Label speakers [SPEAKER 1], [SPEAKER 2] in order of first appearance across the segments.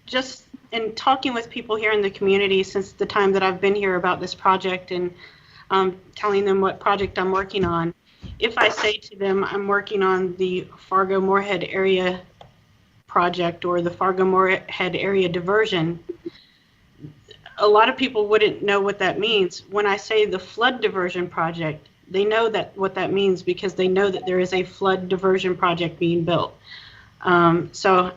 [SPEAKER 1] just in talking with people here in the community since the time that I've been here about this project and telling them what project I'm working on, if I say to them I'm working on the Fargo-Moorhead area project or the Fargo-Moorhead area diversion, a lot of people wouldn't know what that means. When I say the flood diversion project, they know that what that means because they know that there is a flood diversion project being built. So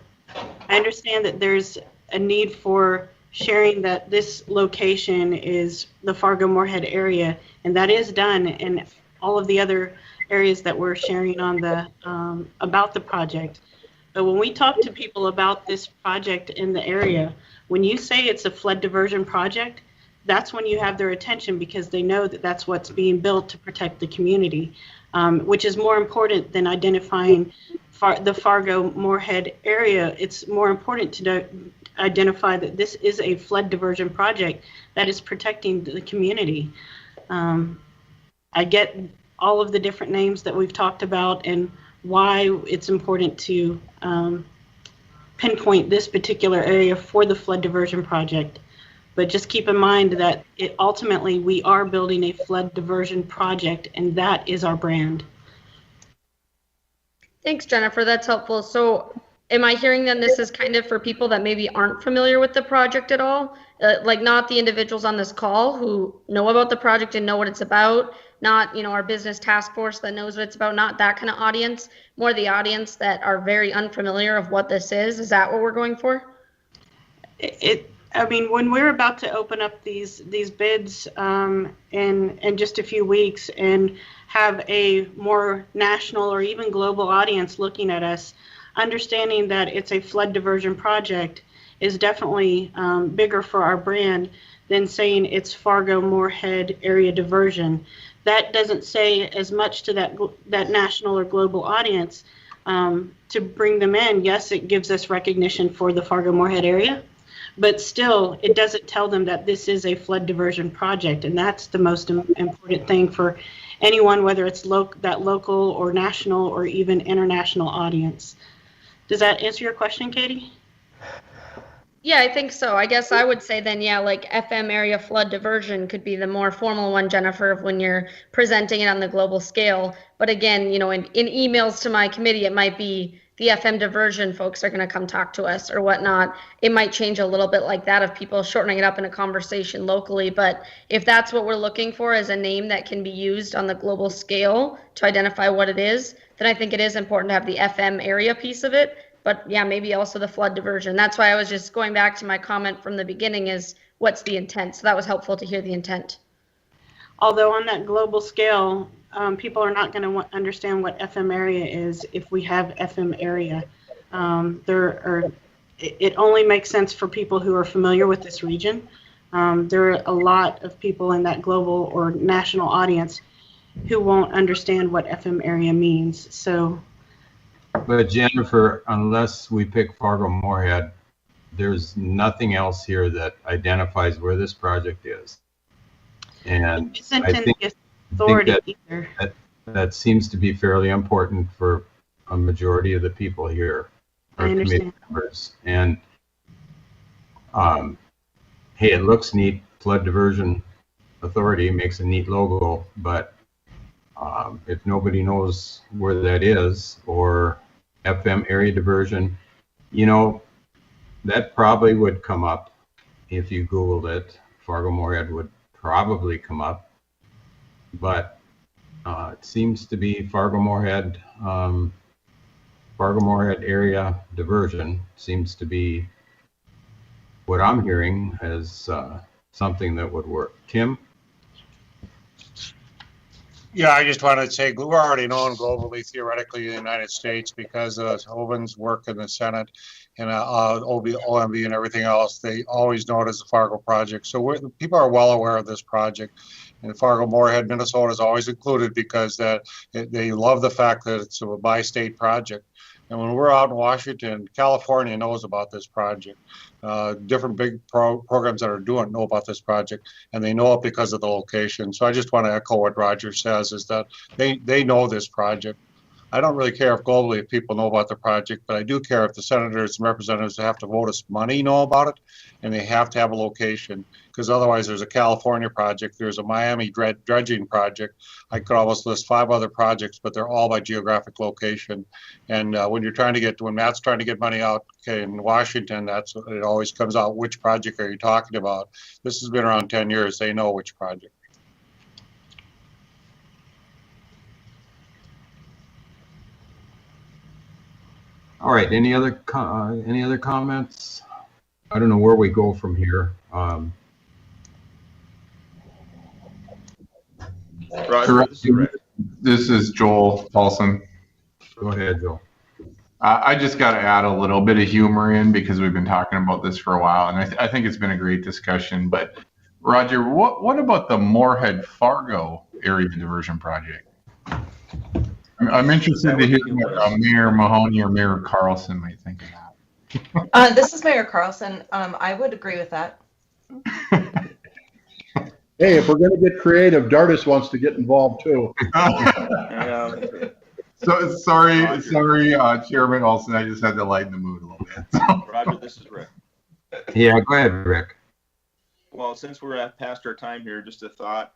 [SPEAKER 1] I understand that there's a need for sharing that this location is the Fargo-Moorhead area, and that is done in all of the other areas that we're sharing on the about the project. But when we talk to people about this project in the area, when you say it's a flood diversion project, that's when you have their attention because they know that that's what's being built to protect the community, which is more important than identifying the Fargo-Moorhead area. It's more important to identify that this is a flood diversion project that is protecting the community. I get all of the different names that we've talked about and why it's important to pinpoint this particular area for the flood diversion project. But just keep in mind that ultimately we are building a flood diversion project, and that is our brand.
[SPEAKER 2] Thanks, Jennifer. That's helpful. So am I hearing then this is kind of for people that maybe aren't familiar with the project at all? Like not the individuals on this call who know about the project and know what it's about, not, our business task force that knows what it's about, not that kind of audience, more the audience that are very unfamiliar of what this is. Is that what we're going for?
[SPEAKER 1] I mean, when we're about to open up these bids in just a few weeks and have a more national or even global audience looking at us, understanding that it's a flood diversion project is definitely bigger for our brand than saying it's Fargo-Moorhead area diversion. That doesn't say as much to that national or global audience to bring them in. Yes, it gives us recognition for the Fargo-Moorhead area, but still, it doesn't tell them that this is a flood diversion project, and that's the most important thing for anyone, whether it's that local or national or even international audience. Does that answer your question, Katie?
[SPEAKER 2] Yeah, I think so. I guess I would say then, yeah, like FM area flood diversion could be the more formal one, Jennifer, of when you're presenting it on the global scale. But again, in emails to my committee, it might be the FM diversion folks are going to come talk to us or whatnot. It might change a little bit like that of people shortening it up in a conversation locally. But if that's what we're looking for as a name that can be used on the global scale to identify what it is, then I think it is important to have the FM area piece of it. But yeah, maybe also the flood diversion. That's why I was just going back to my comment from the beginning is what's the intent? So that was helpful to hear the intent.
[SPEAKER 1] Although on that global scale, people are not going to understand what FM area is if we have FM area. It only makes sense for people who are familiar with this region. There are a lot of people in that global or national audience who won't understand what FM area means. So.
[SPEAKER 3] But Jennifer, unless we pick Fargo-Moorhead, there's nothing else here that identifies where this project is. And I think that seems to be fairly important for a majority of the people here, our committee members. And hey, it looks neat. Flood Diversion Authority makes a neat logo, but if nobody knows where that is, or FM area diversion, that probably would come up if you Googled it. Fargo-Moorhead would probably come up, but it seems to be Fargo-Moorhead area diversion seems to be what I'm hearing as something that would work. Tim?
[SPEAKER 4] Yeah, I just wanted to say we're already known globally, theoretically, in the United States because of Hoven's work in the Senate and OMB and everything else. They always know it as the Fargo project. So people are well aware of this project. And Fargo-Moorhead, Minnesota is always included because they love the fact that it's a bi-state project. And when we're out in Washington, California knows about this project. Different big programs that are doing know about this project, and they know it because of the location. So I just want to echo what Roger says, is that they know this project. I don't really care if globally if people know about the project, but I do care if the senators and representatives who have to vote us money know about it, and they have to have a location, because otherwise there's a California project, there's a Miami dredging project. I could almost list 5 other projects, but they're all by geographic location. And when Matt's trying to get money out in Washington, it always comes out, which project are you talking about? This has been around 10 years. They know which project.
[SPEAKER 3] All right, any other comments? I don't know where we go from here.
[SPEAKER 5] Roger, this is Joel Paulson.
[SPEAKER 3] Go ahead, Joe.
[SPEAKER 5] I just got to add a little bit of humor in because we've been talking about this for a while, and I think it's been a great discussion. But Roger, what about the Moorhead Fargo area diversion project? I'm interested to hear what Mayor Mahoney or Mayor Carlson might think of that.
[SPEAKER 6] This is Mayor Carlson. I would agree with that.
[SPEAKER 7] Hey, if we're going to get creative, Dardis wants to get involved too.
[SPEAKER 5] So sorry, Chairman Olson. I just had to lighten the mood a little bit.
[SPEAKER 8] Roger, this is Rick.
[SPEAKER 3] Yeah, go ahead, Rick.
[SPEAKER 8] Well, since we're past our time here, just a thought.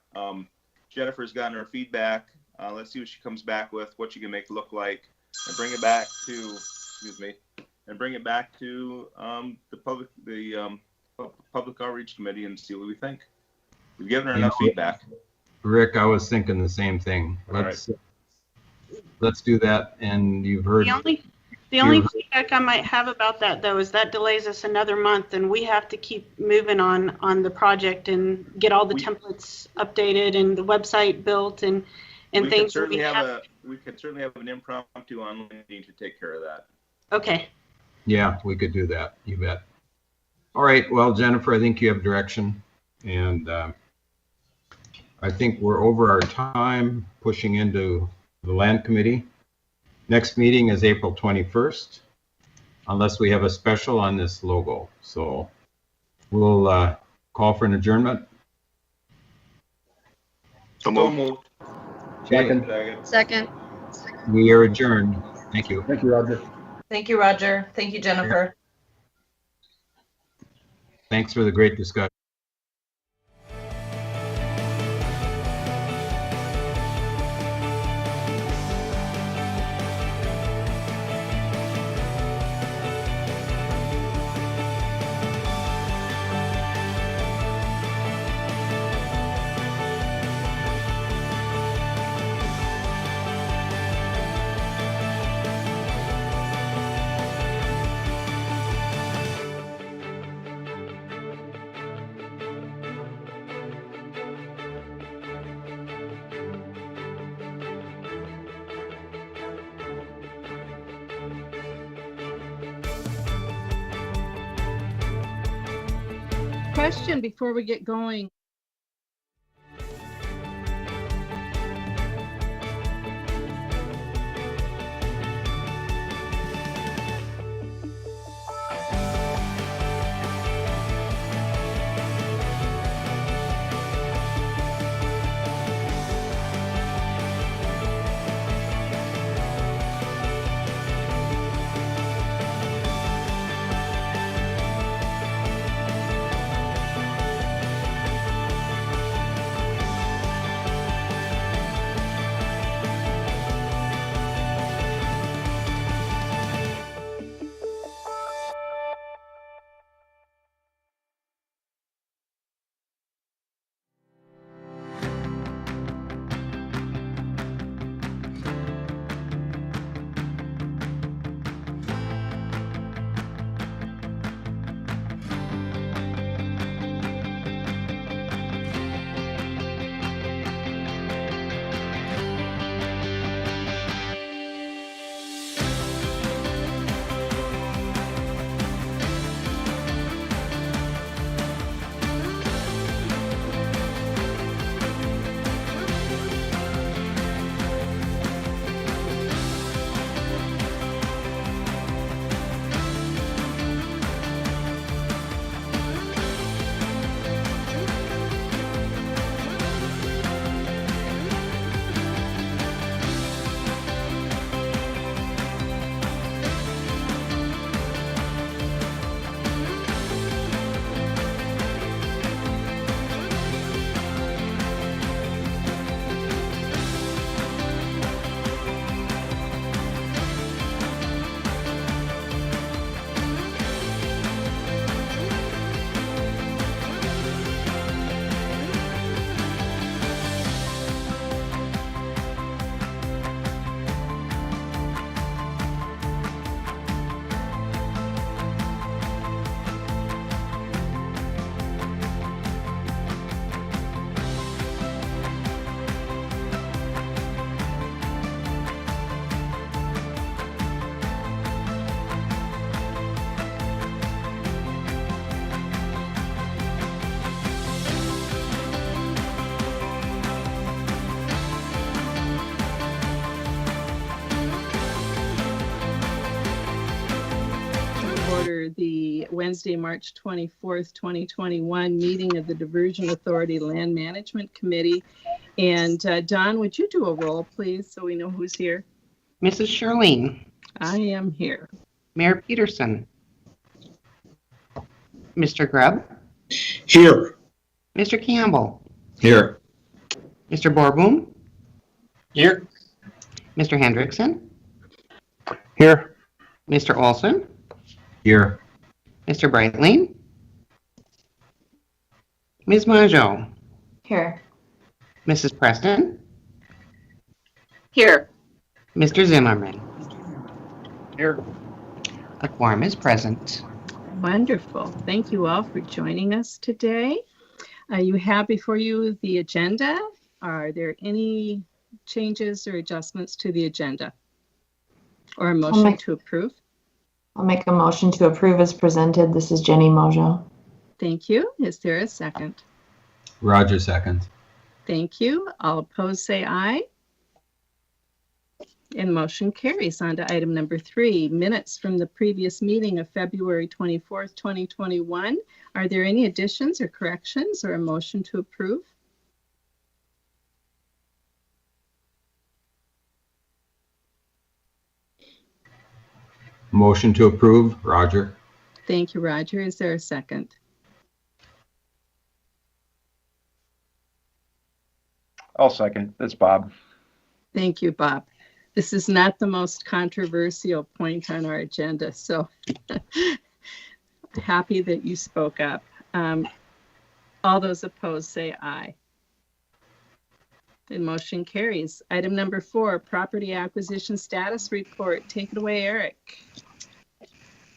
[SPEAKER 8] Jennifer's gotten her feedback. Let's see what she comes back with, what she can make it look like, and bring it back to, the public outreach committee and see what we think. We've given her enough feedback.
[SPEAKER 3] Rick, I was thinking the same thing. Let's do that. And you've heard.
[SPEAKER 1] The only feedback I might have about that, though, is that delays us another month, and we have to keep moving on the project and get all the templates updated and the website built and
[SPEAKER 8] we
[SPEAKER 1] things.
[SPEAKER 8] Could certainly we could certainly have an impromptu online meeting to take care of that.
[SPEAKER 1] Okay.
[SPEAKER 3] Yeah, we could do that. You bet. All right. Well, Jennifer, I think you have direction, and I think we're over our time, pushing into the land committee. Next meeting is April 21st, unless we have a special on this logo. So we'll call for an adjournment.
[SPEAKER 8] So moved.
[SPEAKER 2] Second.
[SPEAKER 3] We are adjourned. Thank you.
[SPEAKER 7] Thank you, Roger.
[SPEAKER 6] Thank you, Roger. Thank you, Jennifer.
[SPEAKER 3] Thanks for the great discussion.
[SPEAKER 9] Question before we get going. Wednesday, March 24th, 2021 meeting of the Diversion Authority Land Management Committee. And Don, would you do a roll, please, so we know who's here?
[SPEAKER 10] Mrs. Shirlene,
[SPEAKER 9] I am here.
[SPEAKER 10] Mayor Peterson, Mr. Grubb,
[SPEAKER 11] Here.
[SPEAKER 10] Mr. Campbell,
[SPEAKER 11] Here.
[SPEAKER 10] Mr. Borboom,
[SPEAKER 11] Here.
[SPEAKER 10] Mr. Hendrickson,
[SPEAKER 11] Here.
[SPEAKER 10] Mr. Olson,
[SPEAKER 3] Here.
[SPEAKER 10] Mr. Breitling, Ms. Majo,
[SPEAKER 6] Here.
[SPEAKER 10] Mrs. Preston,
[SPEAKER 6] Here.
[SPEAKER 10] Mr. Zimmerman.
[SPEAKER 11] Here.
[SPEAKER 10] A quorum is present.
[SPEAKER 9] Wonderful. Thank you all for joining us today. You have before you the agenda. Are there any changes or adjustments to the agenda? Or a motion to approve?
[SPEAKER 12] I'll make a motion to approve as presented. This is Jenny Mojo.
[SPEAKER 9] Thank you. Is there a second?
[SPEAKER 3] Roger, second.
[SPEAKER 9] Thank you. All opposed say aye. And motion carries. On to item number 3, minutes from the previous meeting of February 24th, 2021. Are there any additions or corrections or a motion to approve?
[SPEAKER 3] Motion to approve, Roger.
[SPEAKER 9] Thank you, Roger. Is there a second?
[SPEAKER 11] I'll second. That's Bob.
[SPEAKER 9] Thank you, Bob. This is not the most controversial point on our agenda, so happy that you spoke up. All those opposed say aye. The motion carries. Item number 4, property acquisition status report. Take it away, Eric.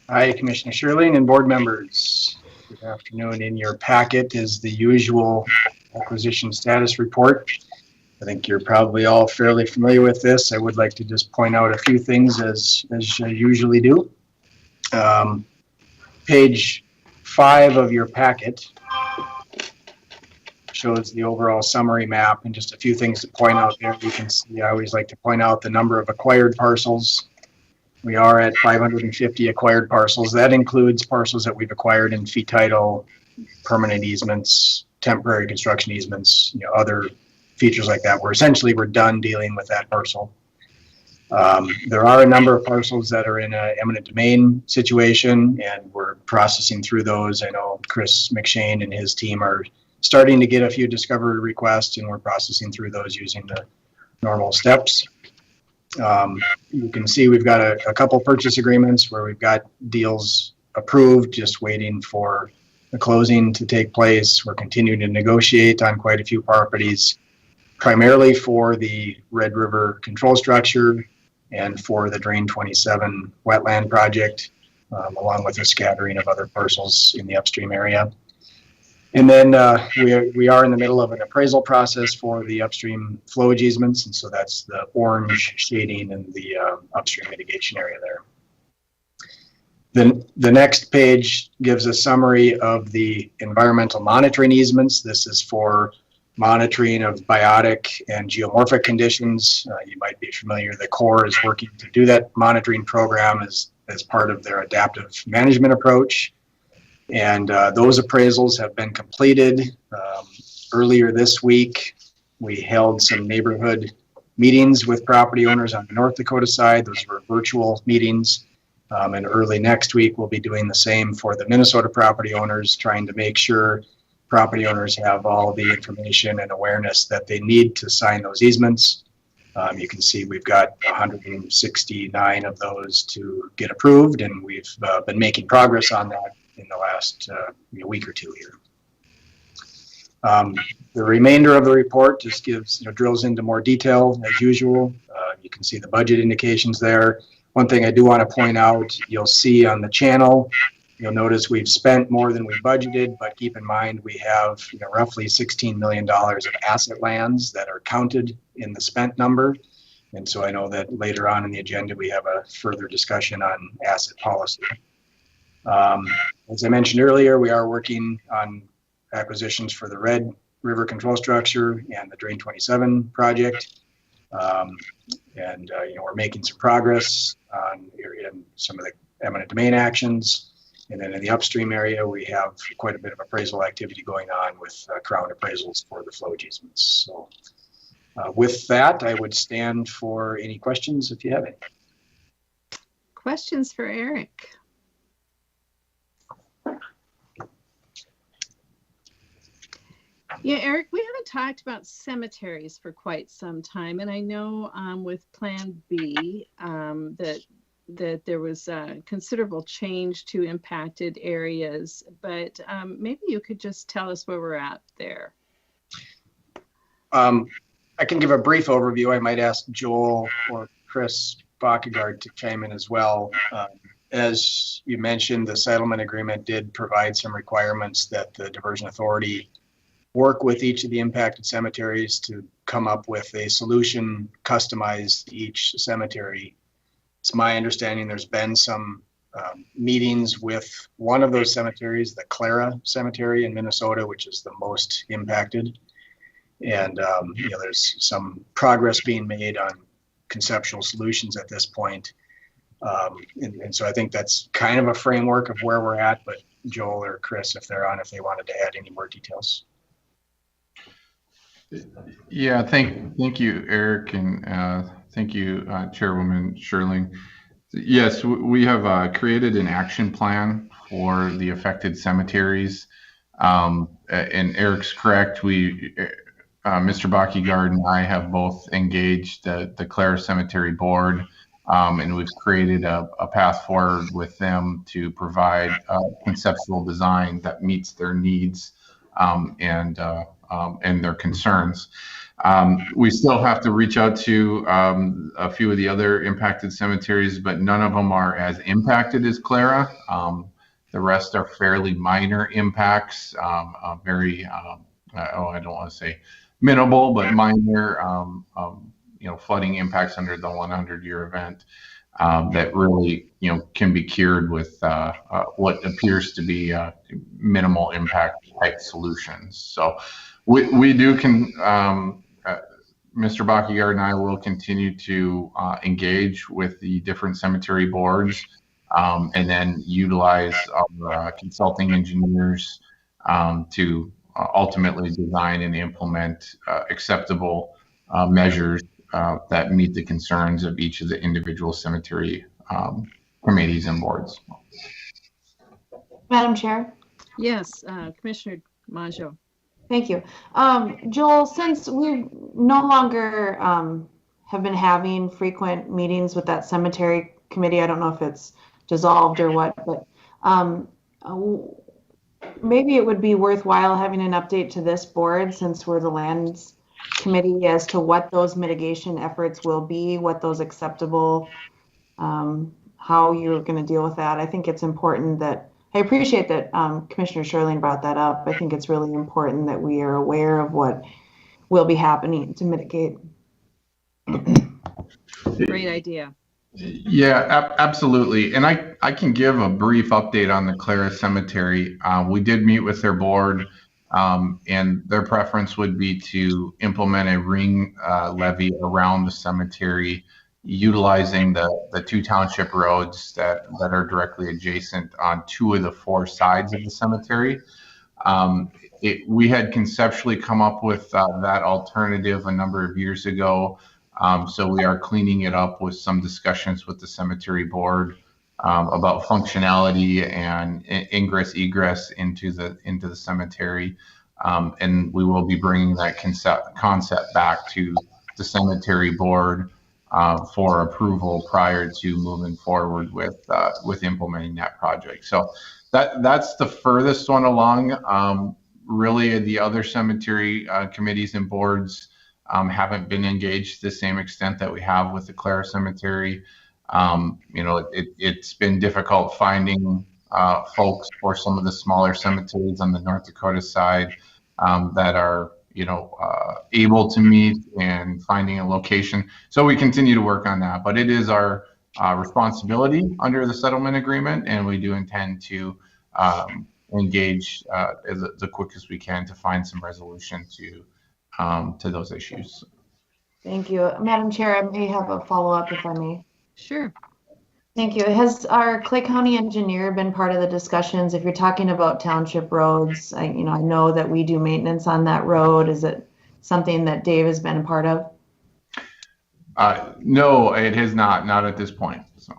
[SPEAKER 13] Hi, Commissioner Shirlene and board members. Good afternoon. In your packet is the usual acquisition status report. I think you're probably all fairly familiar with this. I would like to just point out a few things as I usually do. Page 5 of your packet shows the overall summary map, and just a few things to point out there. You can see I always like to point out the number of acquired parcels. We are at 550 acquired parcels. That includes parcels that we've acquired in fee title, permanent easements, temporary construction easements, other features like that. We're done dealing with that parcel. There are a number of parcels that are in an eminent domain situation, and we're processing through those. I know Chris McShane and his team are starting to get a few discovery requests, and we're processing through those using the normal steps. You can see we've got a couple purchase agreements where we've got deals approved, just waiting for the closing to take place. We're continuing to negotiate on quite a few properties, primarily for the Red River control structure and for the Drain 27 wetland project, along with a scattering of other parcels in the upstream area. And then we are in the middle of an appraisal process for the upstream flowage easements, and so that's the orange shading in the upstream mitigation area there. Then the next page gives a summary of the environmental monitoring easements. This is for monitoring of biotic and geomorphic conditions. You might be familiar, the Corps is working to do that monitoring program as part of their adaptive management approach. And those appraisals have been completed. Earlier this week, we held some neighborhood meetings with property owners on the North Dakota side. Those were virtual meetings. And early next week, we'll be doing the same for the Minnesota property owners, trying to make sure property owners have all the information and awareness that they need to sign those easements. You can see we've got 169 of those to get approved, and we've been making progress on that in the last week or two here. The remainder of the report just gives, drills into more detail as usual. You can see the budget indications there. One thing I do want to point out, you'll see on the channel, you'll notice we've spent more than we budgeted, but keep in mind we have roughly $16 million of asset lands that are counted in the spent number. And so I know that later on in the agenda, we have a further discussion on asset policy. As I mentioned earlier, we are working on acquisitions for the Red River control structure and the Drain 27 project. We're making some progress on in some of the eminent domain actions. And then in the upstream area, we have quite a bit of appraisal activity going on with Crown appraisals for the flow easements. So with that, I would stand for any questions if you have any.
[SPEAKER 9] Questions for Eric? Yeah, Eric, we haven't talked about cemeteries for quite some time, and I know with Plan B that there was considerable change to impacted areas, but maybe you could just tell us where we're at there.
[SPEAKER 13] I can give a brief overview. I might ask Joel or Chris Backegaard to chime in as well. As you mentioned, the settlement agreement did provide some requirements that the Diversion Authority work with each of the impacted cemeteries to come up with a solution customized to each cemetery. It's my understanding there's been some meetings with one of those cemeteries, the Clara Cemetery in Minnesota, which is the most impacted. And there's some progress being made on conceptual solutions at this point. And so I think that's kind of a framework of where we're at, but Joel or Chris, if they're on, if they wanted to add any more details.
[SPEAKER 5] Yeah, thank you, Eric, and thank you, Chairwoman Sherling. Yes, we have created an action plan for the affected cemeteries. And Eric's correct. Mr. Backegaard and I have both engaged the Clara Cemetery Board, and we've created a path forward with them to provide a conceptual design that meets their needs and their concerns. We still have to reach out to a few of the other impacted cemeteries, but none of them are as impacted as Clara. The rest are fairly minor impacts, I don't want to say minimal, but minor, flooding impacts under the 100-year event that really, can be cured with what appears to be minimal impact type solutions. So we do Mr. Backegaard and I will continue to engage with the different cemetery boards and then utilize our consulting engineers to ultimately design and implement acceptable measures that meet the concerns of each of the individual cemetery committees and boards.
[SPEAKER 12] Madam Chair?
[SPEAKER 9] Yes, Commissioner Mongeau.
[SPEAKER 12] Thank you. Joel, since we no longer have been having frequent meetings with that cemetery committee, I don't know if it's dissolved or what, but maybe it would be worthwhile having an update to this board, since we're the lands committee, as to what those mitigation efforts will be, what those acceptable, how you're going to deal with that. I think it's important that I appreciate that Commissioner Sherling brought that up. I think it's really important that we are aware of what will be happening to mitigate.
[SPEAKER 9] Great idea.
[SPEAKER 5] Yeah, absolutely. And I can give a brief update on the Clara Cemetery. We did meet with their board, and their preference would be to implement a ring levee around the cemetery, utilizing the two township roads that are directly adjacent on 2 of the 4 sides of the cemetery. We had conceptually come up with that alternative a number of years ago. So we are cleaning it up with some discussions with the cemetery board about functionality and ingress egress into the cemetery. And we will be bringing that concept back to the cemetery board for approval prior to moving forward with implementing that project. So that's the furthest one along. Really, the other cemetery committees and boards haven't been engaged to the same extent that we have with the Clara Cemetery. It's been difficult finding folks for some of the smaller cemeteries on the North Dakota side that are able to meet and finding a location. So we continue to work on that, but it is our responsibility under the settlement agreement, and we do intend to engage as the quickest we can to find some resolution to those issues.
[SPEAKER 12] Thank you. Madam Chair, I may have a follow-up if I may.
[SPEAKER 9] Sure.
[SPEAKER 12] Thank you. Has our Clay County engineer been part of the discussions? If you're talking about township roads, I know that we do maintenance on that road. Is it something that Dave has been a part of?
[SPEAKER 5] No, it has not at this point. So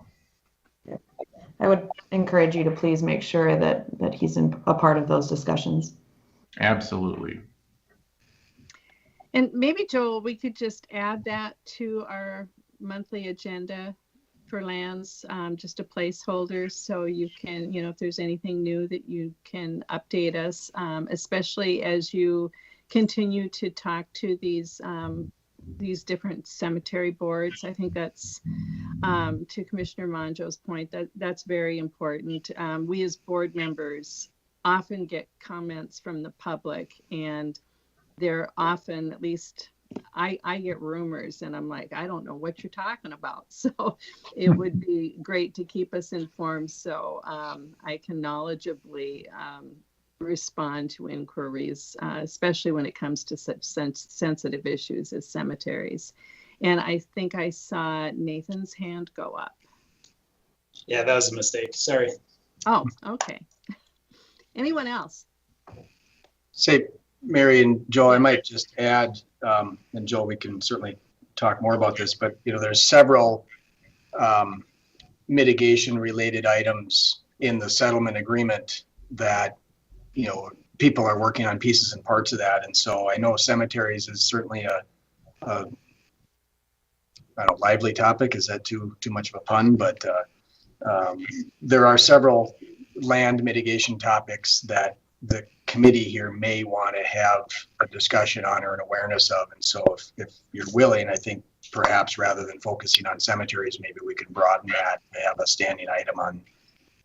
[SPEAKER 12] I would encourage you to please make sure that he's a part of those discussions.
[SPEAKER 5] absolutely.
[SPEAKER 9] And maybe, Joel, we could just add that to our monthly agenda for lands, just a placeholder, so you can, if there's anything new that you can update us, especially as you continue to talk to these different cemetery boards. I think that's, to Commissioner Monjo's point, that's very important. We as board members often get comments from the public, and they're often, at least I get rumors, and I'm like, I don't know what you're talking about. So it would be great to keep us informed, so I can knowledgeably respond to inquiries, especially when it comes to such sensitive issues as cemeteries. And I think I saw Nathan's hand go up.
[SPEAKER 14] Yeah, that was a mistake. Sorry.
[SPEAKER 9] Oh, okay. Anyone else?
[SPEAKER 13] Say, Mary and Joe, I might just add, and Joe, we can certainly talk more about this, but there's several mitigation related items in the settlement agreement that people are working on pieces and parts of that. And so I know cemeteries is certainly a I don't know, lively topic. Is that too much of a pun? But there are several land mitigation topics that the committee here may want to have a discussion on or an awareness of. And so if you're willing, I think perhaps rather than focusing on cemeteries, maybe we could broaden that and have a standing item on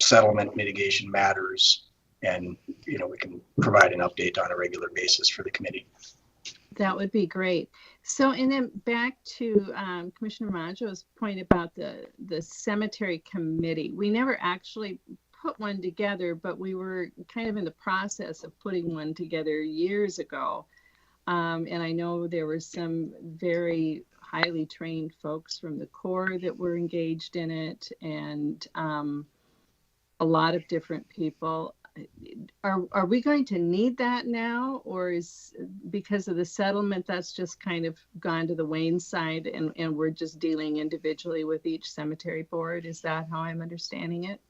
[SPEAKER 13] settlement mitigation matters. And, we can provide an update on a regular basis for the committee.
[SPEAKER 9] That would be great. So, and then back to Commissioner Monjo's point about the cemetery committee. We never actually put one together, but we were kind of in the process of putting one together years ago. And I know there were some very highly trained folks from the Corps that were engaged in it, and a lot of different people. Are we going to need that now, or is, because of the settlement, that's just kind of gone to the wane side, and we're just dealing individually with each cemetery board? Is that how I'm understanding it?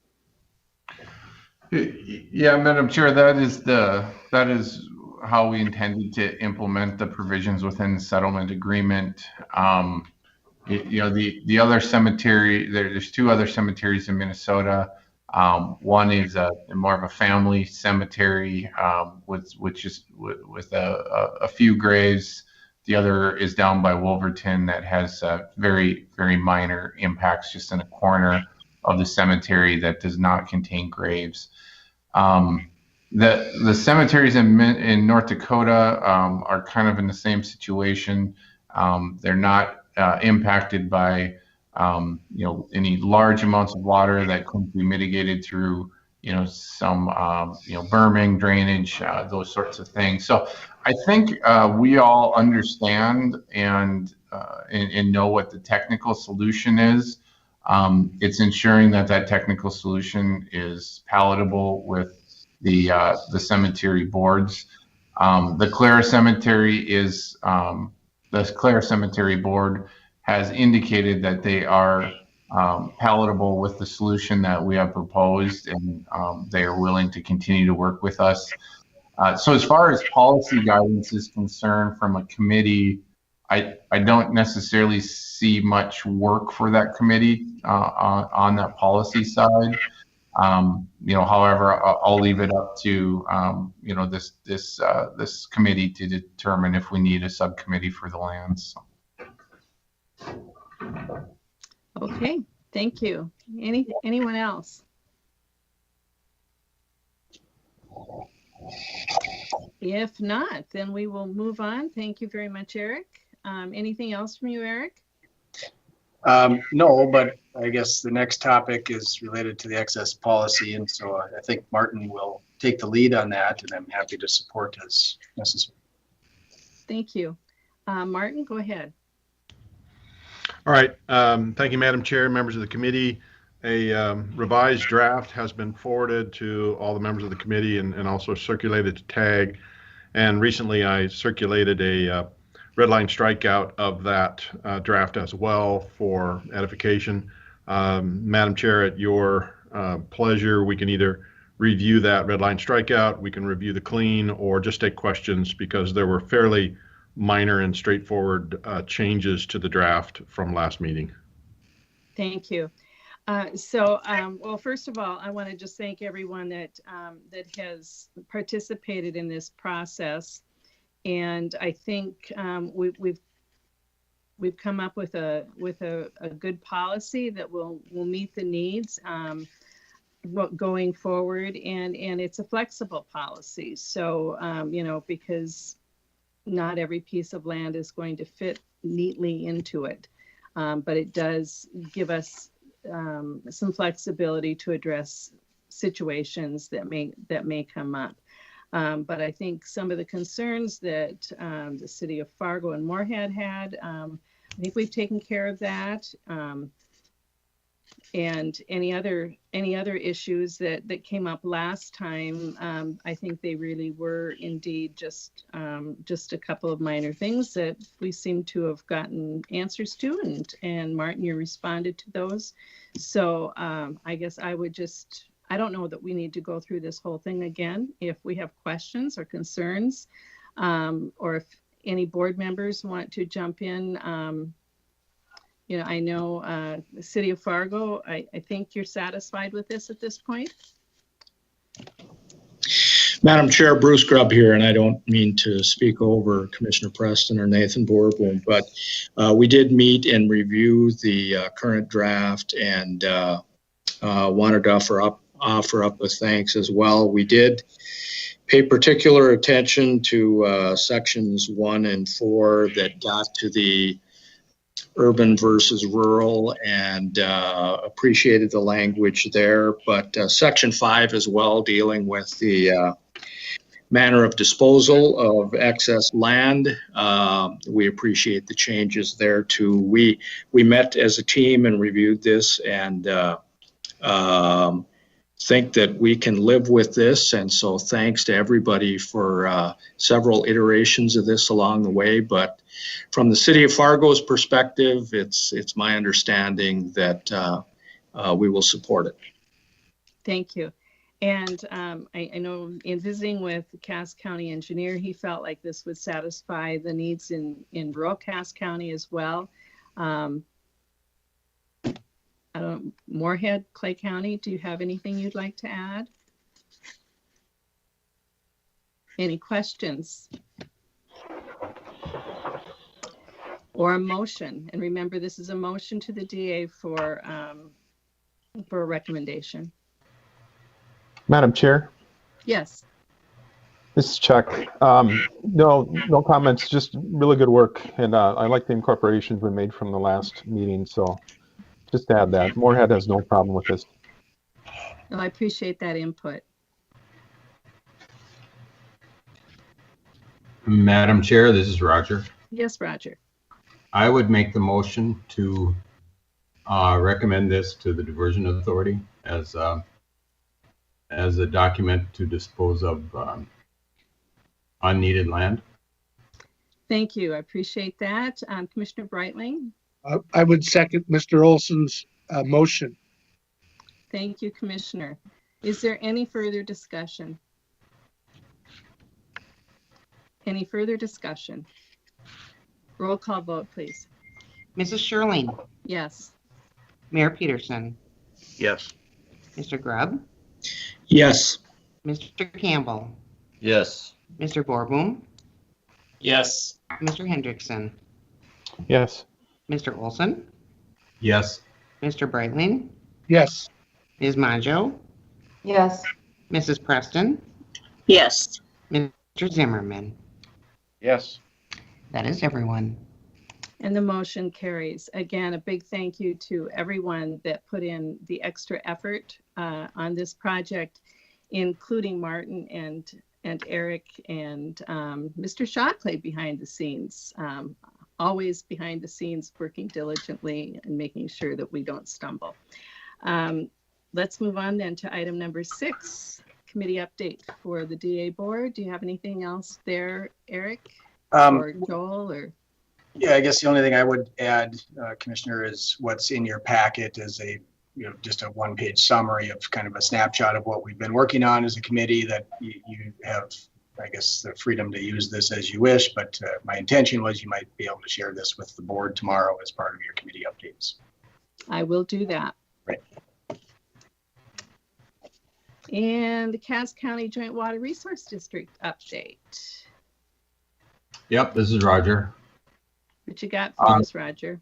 [SPEAKER 5] Yeah, Madam Chair, that is how we intended to implement the provisions within the settlement agreement. The other cemetery, there's two other cemeteries in Minnesota. One is more of a family cemetery, with a few graves. The other is down by Wolverton that has very, very minor impacts, just in a corner of the cemetery that does not contain graves. The cemeteries in North Dakota are kind of in the same situation. They're not impacted by any large amounts of water that could be mitigated through some berming, drainage, those sorts of things. So I think we all understand and know what the technical solution is. It's ensuring that technical solution is palatable with the cemetery boards. The Clara Cemetery Board has indicated that they are palatable with the solution that we have proposed, and they are willing to continue to work with us. So as far as policy guidance is concerned from a committee, I don't necessarily see much work for that committee on that policy side. However, I'll leave it up to this committee to determine if we need a subcommittee for the lands.
[SPEAKER 9] Okay, thank you. Anyone else? If not, then we will move on. Thank you very much, Eric. Anything else from you, Eric?
[SPEAKER 13] No, but I guess the next topic is related to the excess policy, and so I think Martin will take the lead on that, and I'm happy to support as necessary.
[SPEAKER 9] Thank you. Martin, go ahead.
[SPEAKER 15] All right. Thank you, Madam Chair, members of the committee.
[SPEAKER 7] A revised draft has been forwarded to all the members of the committee and also circulated to TAG. And recently I circulated a red line strikeout of that draft as well for edification. Madam Chair, at your pleasure, we can either review that red line strikeout, we can review the clean, or just take questions because there were fairly minor and straightforward changes to the draft from last meeting.
[SPEAKER 9] Thank you. Well, first of all, I want to just thank everyone that has participated in this process, and I think we've come up with a good policy that will meet the needs going forward, and it's a flexible policy. So because not every piece of land is going to fit neatly into it, but it does give us some flexibility to address situations that may come up. But I think some of the concerns that the city of Fargo and Moorhead had, I think we've taken care of that. And any other issues that came up last time, I think they really were indeed just a couple of minor things that we seem to have gotten answers to, and Martin, you responded to those. So I guess I don't know that we need to go through this whole thing again. If we have questions or concerns, or if any board members want to jump in, I know the city of Fargo, I think you're satisfied with this at this point?
[SPEAKER 15] Madam Chair, Bruce Grubb here, and I don't mean to speak over Commissioner Preston or Nathan Borboom, but we did meet and review the current draft and wanted to offer up a thanks as well. We did pay particular attention to sections 1 and 4 that got to the urban versus rural, and appreciated the language there. But section 5 as well, dealing with the manner of disposal of excess land, we appreciate the changes there too. We met as a team and reviewed this, and think that we can live with this. And so thanks to everybody for several iterations of this along the way. But from the city of Fargo's perspective, it's my understanding that we will support it.
[SPEAKER 9] Thank you. And I know in visiting with the Cass County engineer, he felt like this would satisfy the needs in rural Cass County as well. Moorhead, Clay County, do you have anything you'd like to add? Any questions? Or a motion? And remember, this is a motion to the DA for a recommendation.
[SPEAKER 16] Madam Chair?
[SPEAKER 9] Yes.
[SPEAKER 16] This is Chuck. No comments, just really good work. And I like the incorporations we made from the last meeting. So just to add that, Moorhead has no problem with this.
[SPEAKER 9] Well, I appreciate that input.
[SPEAKER 3] Madam Chair, this is Roger.
[SPEAKER 9] Yes, Roger.
[SPEAKER 3] I would make the motion to recommend this to the Diversion Authority as a document to dispose of unneeded land.
[SPEAKER 9] Thank you. I appreciate that. Commissioner Breitling?
[SPEAKER 17] I would second Mr. Olson's motion.
[SPEAKER 9] Thank you, Commissioner. Is there any further discussion? Any further discussion? Roll call vote, please.
[SPEAKER 10] Mrs. Sherling?
[SPEAKER 9] Yes.
[SPEAKER 10] Mayor Peterson?
[SPEAKER 11] Yes.
[SPEAKER 10] Mr. Grubb?
[SPEAKER 15] Yes.
[SPEAKER 10] Mr. Campbell?
[SPEAKER 11] Yes.
[SPEAKER 10] Mr. Borboom?
[SPEAKER 14] Yes.
[SPEAKER 10] Mr. Hendrickson?
[SPEAKER 16] Yes.
[SPEAKER 10] Mr. Olson?
[SPEAKER 3] Yes.
[SPEAKER 10] Mr. Breitling?
[SPEAKER 17] Yes.
[SPEAKER 10] Ms. Maggio?
[SPEAKER 12] Yes.
[SPEAKER 10] Mrs. Preston?
[SPEAKER 18] Yes.
[SPEAKER 10] Mr. Zimmerman?
[SPEAKER 11] Yes.
[SPEAKER 10] That is everyone.
[SPEAKER 9] And the motion carries. Again, a big thank you to everyone that put in the extra effort on this project, including Martin and Eric and Mr. Shockley behind the scenes. Always behind the scenes, working diligently and making sure that we don't stumble. Let's move on then to item number 6, committee update for the DA board. Do you have anything else there, Eric or Joel? Or
[SPEAKER 13] yeah, I guess the only thing I would add, Commissioner, is what's in your packet is just a one-page summary of kind of a snapshot of what we've been working on as a committee. That you have, I guess, the freedom to use this as you wish, but my intention was you might be able to share this with the board tomorrow as part of your committee updates.
[SPEAKER 9] I will do that.
[SPEAKER 13] Right.
[SPEAKER 9] And the Cass County Joint Water Resource District update.
[SPEAKER 3] Yep, this is Roger.
[SPEAKER 9] What you got for us, Roger?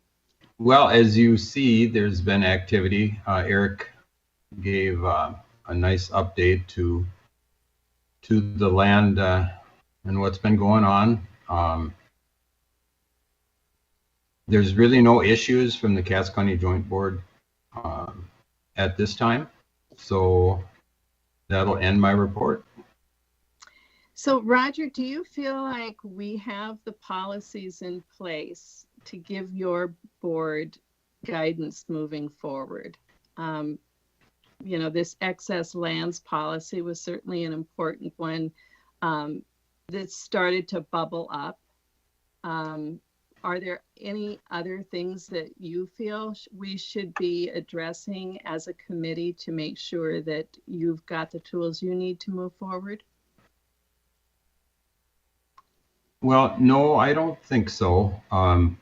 [SPEAKER 3] Well, as you see, there's been activity. Eric gave a nice update to the land and what's been going on. There's really no issues from the Cass County Joint Board at this time, so that'll end my report.
[SPEAKER 9] So, Roger, do you feel like we have the policies in place to give your board guidance moving forward? This excess lands policy was certainly an important one that started to bubble up. Are there any other things that you feel we should be addressing as a committee to make sure that you've got the tools you need to move forward?
[SPEAKER 3] Well, no, I don't think so. I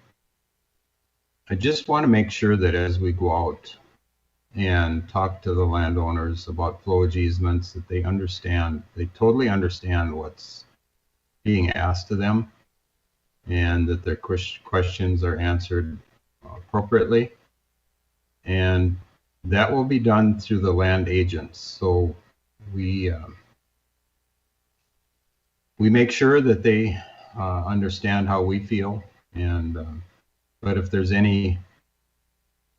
[SPEAKER 3] just want to make sure that as we go out and talk to the landowners about flowage easements, that they totally understand what's being asked of them, and that their questions are answered appropriately. And that will be done through the land agents. So we make sure that they understand how we feel. And but if there's anything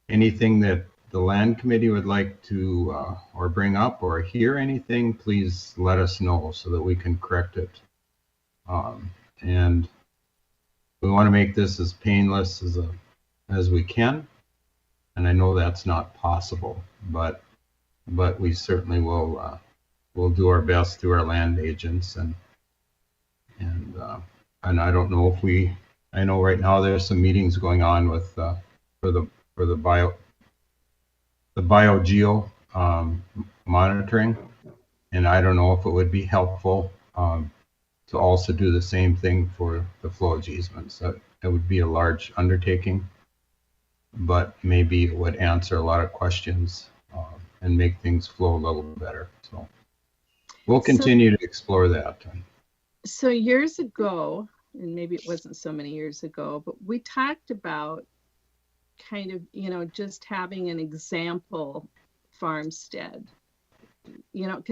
[SPEAKER 3] that the land committee would like to or bring up or hear anything, please let us know so that we can correct it. And we want to make this as painless as we can, and I know that's not possible, but we certainly will do our best through our land agents, and I don't know if I know right now there's some meetings going on with for the biogeo monitoring, and I don't know if it would be helpful to also do the same thing for the flowage easements. That would be a large undertaking, but maybe it would answer a lot of questions and make things flow a little better. So we'll continue to explore that.
[SPEAKER 9] So years ago, and maybe it wasn't so many years ago, but we talked about kind of, just having an example farmstead.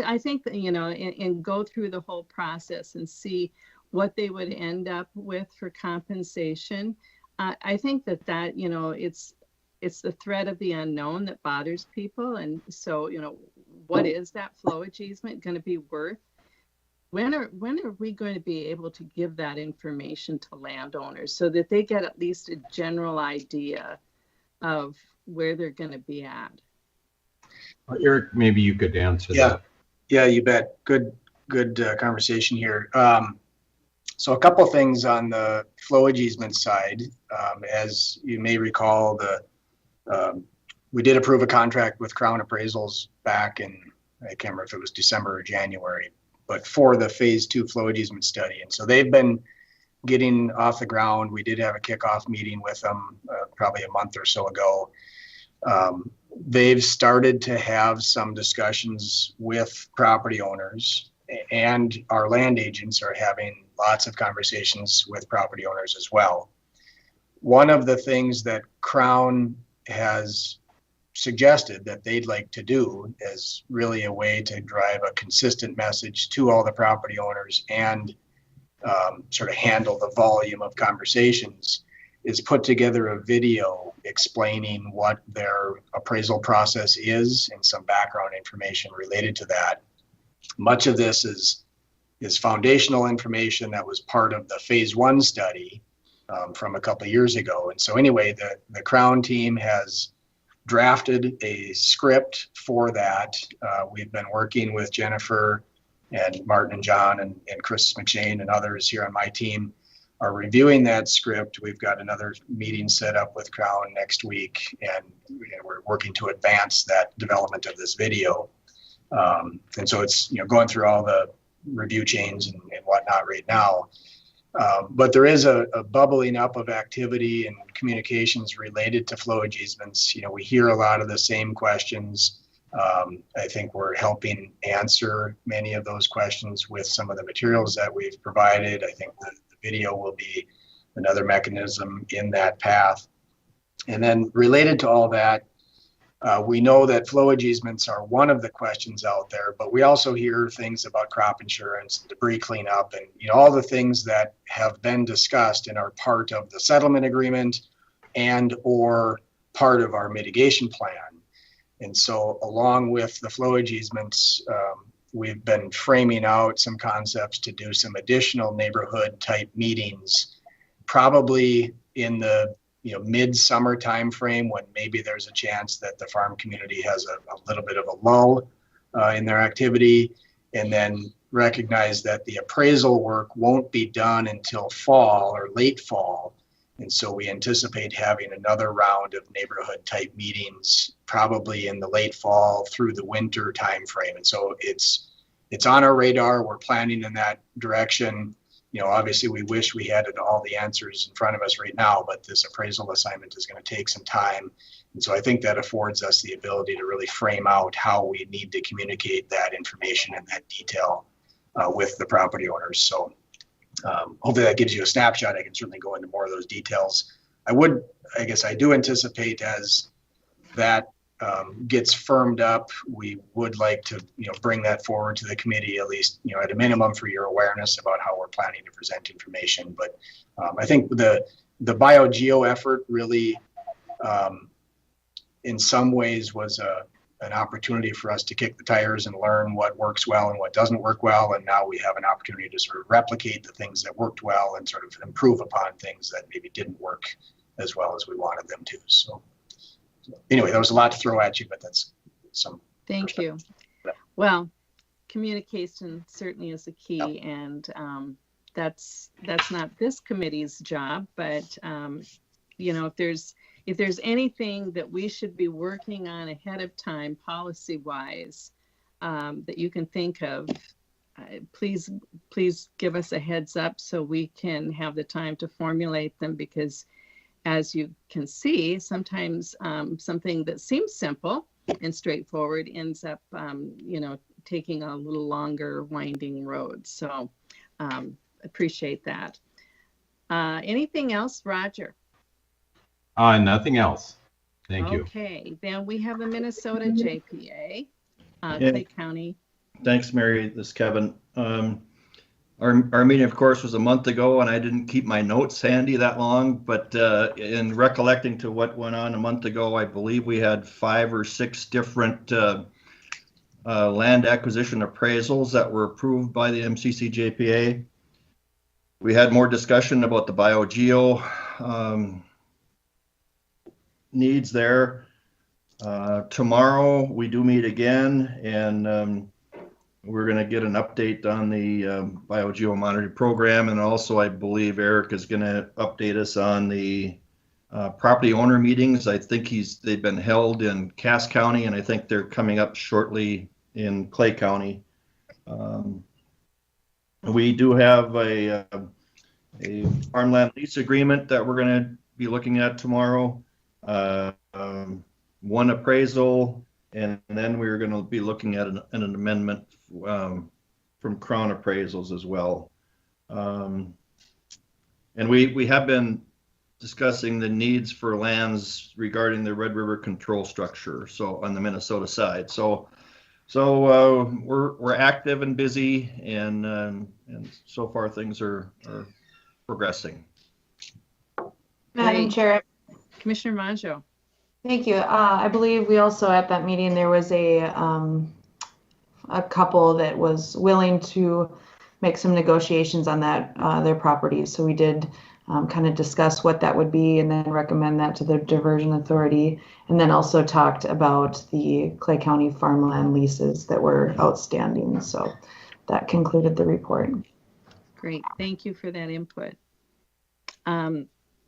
[SPEAKER 9] I think that, and go through the whole process and see what they would end up with for compensation. I think that it's the threat of the unknown that bothers people. And so, what is that flowage easement going to be worth? When are we going to be able to give that information to landowners so that they get at least a general idea of where they're going to be at?
[SPEAKER 3] Well, Eric, maybe you could answer that.
[SPEAKER 13] Yeah, you bet. Good conversation here. So a couple things on the flowage easement side. As you may recall, we did approve a contract with Crown Appraisals back in, I can't remember if it was December or January, but for the phase 2 flowage easement study. And so they've been getting off the ground. We did have a kickoff meeting with them probably a month or so ago. They've started to have some discussions with property owners, and our land agents are having lots of conversations with property owners as well. One of the things that Crown has suggested that they'd like to do is really a way to drive a consistent message to all the property owners and sort of handle the volume of conversations, is put together a video explaining what their appraisal process is and some background information related to that. Much of this is foundational information that was part of the phase 1 study from a couple of years ago. And so anyway, the Crown team has drafted a script for that. We've been working with Jennifer and Martin and John and Chris McShane and others here on my team are reviewing that script. We've got another meeting set up with Crown next week, and we're working to advance that development of this video. And so it's going through all the review chains and whatnot right now. But there is a bubbling up of activity and communications related to flowage easements. We hear a lot of the same questions. I think we're helping answer many of those questions with some of the materials that we've provided. I think the video will be another mechanism in that path. And then related to all that, we know that flowage easements are one of the questions out there, but we also hear things about crop insurance, debris cleanup, and all the things that have been discussed and are part of the settlement agreement and or part of our mitigation plan. And so along with the flowage easements, we've been framing out some concepts to do some additional neighborhood type meetings, probably in the mid-summer time frame, when maybe there's a chance that the farm community has a little bit of a lull in their activity, and then recognize that the appraisal work won't be done until fall or late fall. And so we anticipate having another round of neighborhood type meetings probably in the late fall through the winter time frame. And so it's on our radar. We're planning in that direction. Obviously we wish we had all the answers in front of us right now, but this appraisal assignment is going to take some time. And so I think that affords us the ability to really frame out how we need to communicate that information in that detail with the property owners. So hopefully that gives you a snapshot. I can certainly go into more of those details. I guess I do anticipate as that gets firmed up, we would like to bring that forward to the committee, at least at a minimum, for your awareness about how we're planning to present information. But I think the BioGeo effort really in some ways was an opportunity for us to kick the tires and learn what works well and what doesn't work well. And now we have an opportunity to sort of replicate the things that worked well and sort of improve upon things that maybe didn't work as well as we wanted them to. So anyway, that was a lot to throw at you, but that's some.
[SPEAKER 9] Thank you. Well, communication certainly is a key, and that's not this committee's job, but if there's anything that we should be working on ahead of time, policy-wise, that you can think of, please give us a heads up so we can have the time to formulate them, because as you can see, sometimes something that seems simple and straightforward ends up, taking a little longer winding road. So appreciate that. Anything else, Roger?
[SPEAKER 3] Nothing else. Thank you.
[SPEAKER 9] Okay, then we have a Minnesota JPA, Clay County.
[SPEAKER 11] Thanks, Mary. This is Kevin. Our meeting, of course, was a month ago, and I didn't keep my notes handy that long, but in recollecting to what went on a month ago, I believe we had 5 or 6 different land acquisition appraisals that were approved by the MCC JPA. We had more discussion about the BioGeo needs there. Tomorrow we do meet again, and we're going to get an update on the BioGeo monitoring program, and also I believe Eric is going to update us on the property owner meetings. I think they've been held in Cass County, and I think they're coming up shortly in Clay County. We do have a farmland lease agreement that we're going to be looking at tomorrow. One appraisal, and then we're going to be looking at an amendment from Crown Appraisals as well. And we have been discussing the needs for lands regarding the Red River control structure, so on the Minnesota side. So we're active and busy, and so far things are progressing.
[SPEAKER 12] Madam Chair.
[SPEAKER 9] Commissioner Maggio.
[SPEAKER 12] Thank you. I believe we also at that meeting there was a couple that was willing to make some negotiations on that their properties. So we did kind of discuss what that would be and then recommend that to the diversion authority. And then also talked about the Clay County farmland leases that were outstanding. So that concluded the report.
[SPEAKER 9] Great. Thank you for that input.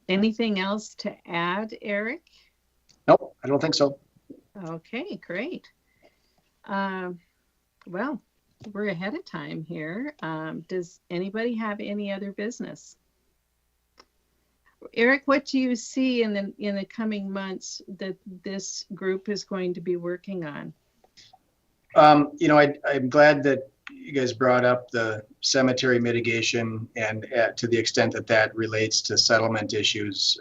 [SPEAKER 9] Anything else to add, Eric?
[SPEAKER 13] Nope, I don't think so.
[SPEAKER 9] Okay, great. Well, we're ahead of time here. Does anybody have any other business? Eric, what do you see in the coming months that this group is going to be working on?
[SPEAKER 13] I'm glad that you guys brought up the cemetery mitigation, and to the extent that that relates to settlement issues.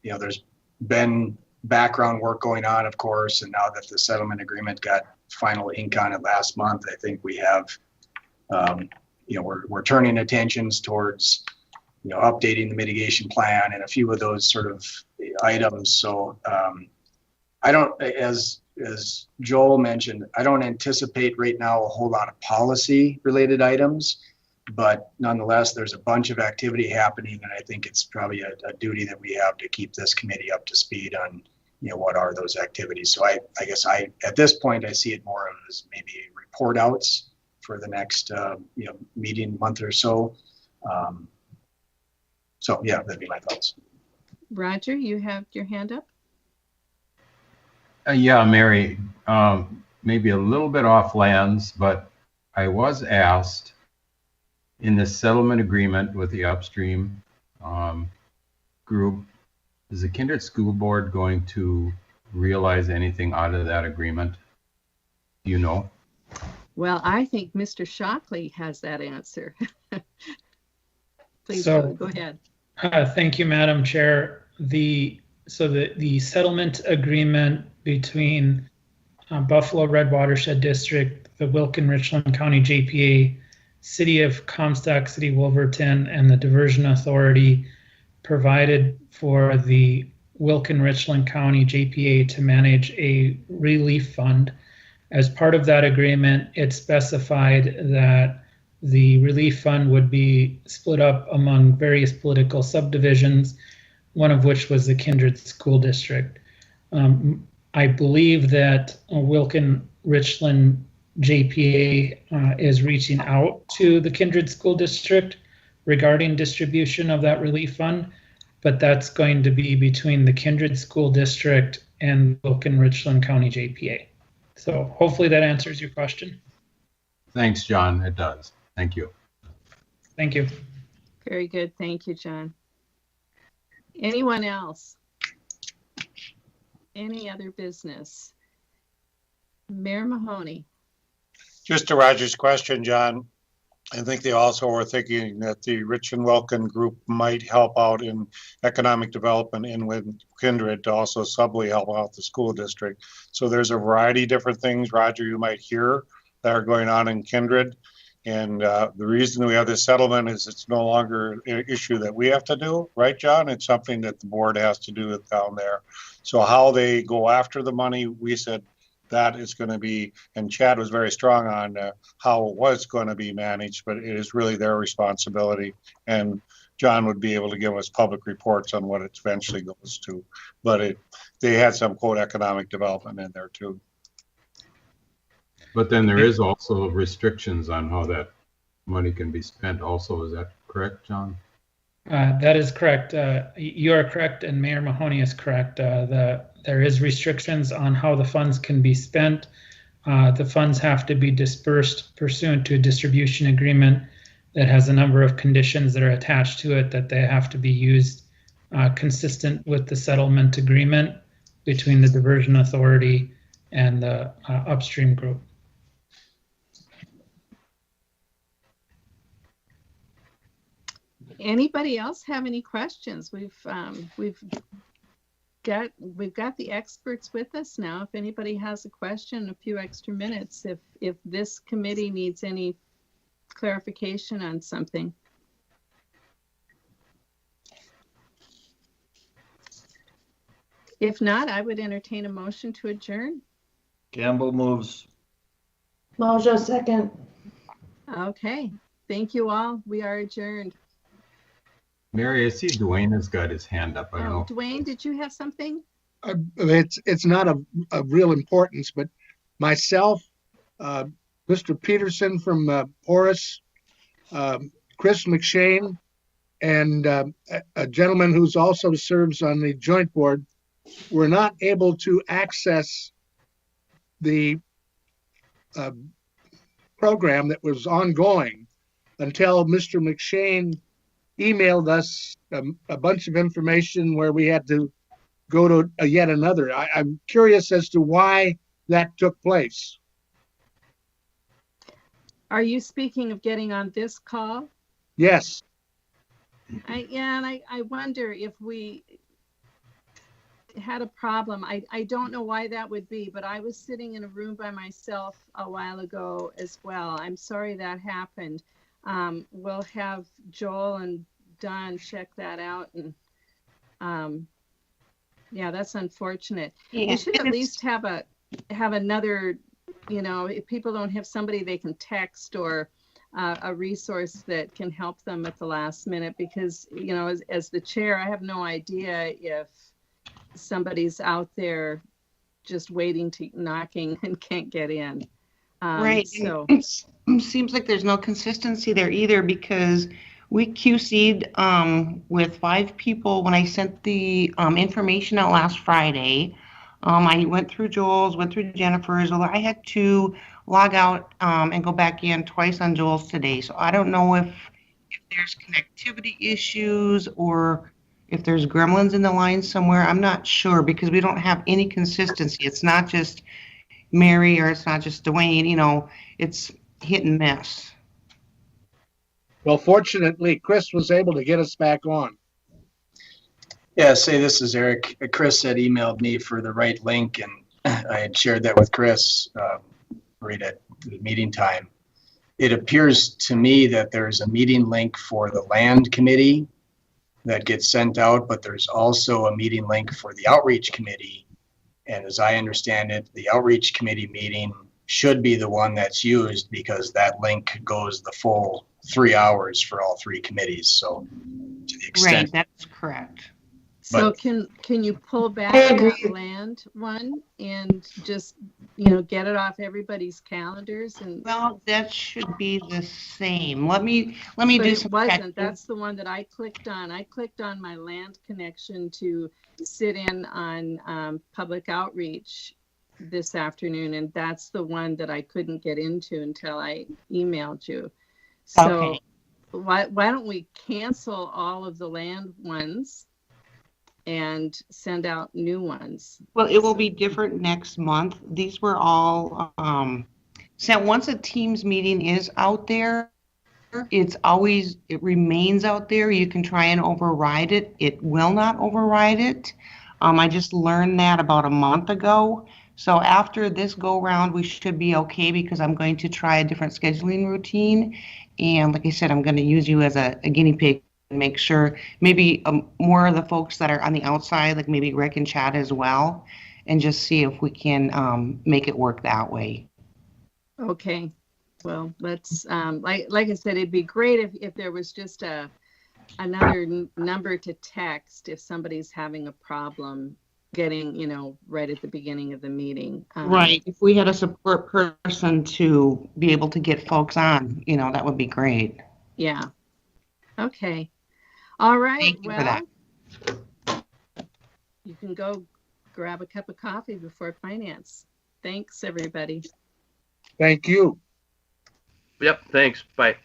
[SPEAKER 13] There's been background work going on, of course, and now that the settlement agreement got final ink on it last month, I think we have, we're turning attentions towards, updating the mitigation plan and a few of those sort of items. So I don't, as Joel mentioned, I don't anticipate right now a whole lot of policy related items, but nonetheless, there's a bunch of activity happening, and I think it's probably a duty that we have to keep this committee up to speed on, what are those activities. So I guess at this point, I see it more as maybe report outs for the next, meeting month or so. So yeah, that'd be my thoughts.
[SPEAKER 9] Roger, you have your hand up?
[SPEAKER 3] Yeah, Mary, maybe a little bit off lands, but I was asked in the settlement agreement with the upstream group, is the Kindred School Board going to realize anything out of that agreement? Do you know?
[SPEAKER 9] Well, I think Mr. Shockley has that answer. Please
[SPEAKER 18] So,
[SPEAKER 9] go ahead.
[SPEAKER 18] Thank you, Madam Chair. The settlement agreement between Buffalo Red Watershed District, the Wilkin Richland County JPA, City of Comstock, City of Wolverton, and the Diversion Authority provided for the Wilkin Richland County JPA to manage a relief fund. As part of that agreement, it specified that the relief fund would be split up among various political subdivisions, one of which was the Kindred School District. I believe that Wilkin Richland JPA is reaching out to the Kindred School District regarding distribution of that relief fund, but that's going to be between the Kindred School District and Wilkin Richland County JPA. So hopefully that answers your question.
[SPEAKER 3] Thanks, John. It does. Thank you.
[SPEAKER 18] Thank you.
[SPEAKER 9] Very good. Thank you, John. Anyone else? Any other business? Mayor Mahoney.
[SPEAKER 4] Just to Roger's question, John, I think they also were thinking that the Rich and Welkin group might help out in economic development in with Kindred to also subly help out the school district. So there's a variety of different things, Roger, you might hear that are going on in Kindred. And the reason we have this settlement is it's no longer an issue that we have to do, right, John? It's something that the board has to do down there. So how they go after the money, we said that is going to be, and Chad was very strong on how it was going to be managed, but it is really their responsibility. And John would be able to give us public reports on what it eventually goes to. But they had some, quote, economic development in there too. But then there is also restrictions on how that money can be spent also. Is that correct, John?
[SPEAKER 18] That is correct. You are correct, and Mayor Mahoney is correct. There is restrictions on how the funds can be spent. The funds have to be dispersed pursuant to a distribution agreement that has a number of conditions that are attached to it, that they have to be used consistent with the settlement agreement between the Diversion Authority and the upstream group.
[SPEAKER 9] Anybody else have any questions? We've got the experts with us now. If anybody has a question, a few extra minutes, if this committee needs any clarification on something. If not, I would entertain a motion to adjourn.
[SPEAKER 11] Campbell moves.
[SPEAKER 12] Mojo second.
[SPEAKER 9] Okay. Thank you all. We are adjourned.
[SPEAKER 3] Mary, I see Dwayne has got his hand up. I don't
[SPEAKER 9] Oh,
[SPEAKER 3] know.
[SPEAKER 9] Dwayne, did you have something?
[SPEAKER 17] It's not of real importance, but myself, Mr. Peterson from Horace, Chris McShane, and a gentleman who's also serves on the joint board were not able to access the program that was ongoing until Mr. McShane emailed us a bunch of information where we had to go to yet another. I'm curious as to why that took place.
[SPEAKER 9] Are you speaking of getting on this call?
[SPEAKER 17] Yes.
[SPEAKER 9] I wonder if we had a problem. I don't know why that would be, but I was sitting in a room by myself a while ago as well. I'm sorry that happened. We'll have Joel and Don check that out, and yeah, that's unfortunate.
[SPEAKER 10] Yeah,
[SPEAKER 9] We should at least have another, if people don't have somebody they can text or a resource that can help them at the last minute, because as the chair, I have no idea if somebody's out there just waiting to knocking and can't get in.
[SPEAKER 10] Right.
[SPEAKER 9] So
[SPEAKER 10] It seems like there's no consistency there either, because we QC'd with 5 people when I sent the information out last Friday. I went through Joel's, went through Jennifer's, although I had to log out and go back in twice on Joel's today. So I don't know if there's connectivity issues or if there's gremlins in the line somewhere. I'm not sure, because we don't have any consistency. It's not just Mary or it's not just Dwayne, it's hit and miss.
[SPEAKER 17] Well, fortunately, Chris was able to get us back on.
[SPEAKER 13] Yeah, say this is Eric. Chris had emailed me for the right link, and I had shared that with Chris right at the meeting time. It appears to me that there's a meeting link for the land committee that gets sent out, but there's also a meeting link for the outreach committee. And as I understand it, the outreach committee meeting should be the one that's used, because that link goes the full 3 hours for all 3 committees. So to the extent.
[SPEAKER 10] Right, that's correct.
[SPEAKER 9] So can you pull back that land one and just, get it off everybody's calendars? And
[SPEAKER 10] Well, that should be the same. Let me
[SPEAKER 9] but
[SPEAKER 10] do
[SPEAKER 9] it
[SPEAKER 10] some
[SPEAKER 9] wasn't.
[SPEAKER 10] checking.
[SPEAKER 9] That's the one that I clicked on. I clicked on my land connection to sit in on public outreach this afternoon, and that's the one that I couldn't get into until I emailed you. So
[SPEAKER 10] Okay.
[SPEAKER 9] why don't we cancel all of the land ones and send out new ones?
[SPEAKER 10] Well, it will be different next month. These were all sent. Once a Teams meeting is out there, it remains out there. You can try and override it. It will not override it. I just learned that about a month ago. So after this go round, we should be okay, because I'm going to try a different scheduling routine. And like I said, I'm going to use you as a guinea pig and make sure maybe more of the folks that are on the outside, like maybe Rick and Chad as well, and just see if we can make it work that way.
[SPEAKER 9] Okay. Well, let's, like I said, it'd be great if there was just another number to text if somebody's having a problem getting, right at the beginning of the meeting.
[SPEAKER 10] Right. If we had a support person to be able to get folks on, that would be great.
[SPEAKER 9] Yeah. Okay. All right.
[SPEAKER 10] Thank you for
[SPEAKER 9] Well,
[SPEAKER 10] that.
[SPEAKER 9] you can go grab a cup of coffee before finance. Thanks, everybody.
[SPEAKER 17] Thank you.
[SPEAKER 19] Yep, thanks. Bye.